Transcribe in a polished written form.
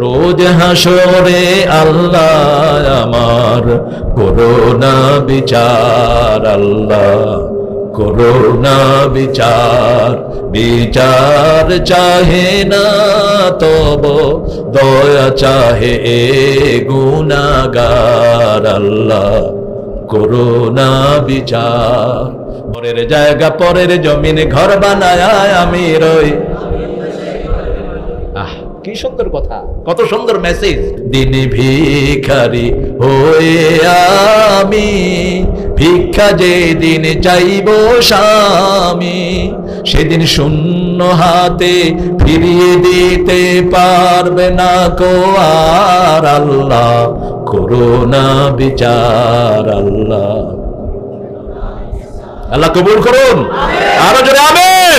রোজ হাসরে আল্লাহ আমার করোনা বিচার, আল্লাহ করোনা বিচার। বিচার চাহে না তব দয়া চাহে এ গুনাহগার, আল্লাহ করোনা বিচার। পরের জায়গা পরের জমিনে ঘর বানায় আমি রই। কি সুন্দর কথা, কত সুন্দর মেসেজ। দিন ভিখারি হয়ে আমি ভিক্ষা যেদিন চাইব স্বামী, সেদিন শূন্য হাতে ফিরিয়ে দিতে পারবে না কো আর, আল্লাহ করোনা বিচার, আল্লাহ আল্লাহ কবুল করুন। আরো জোরে আমিন।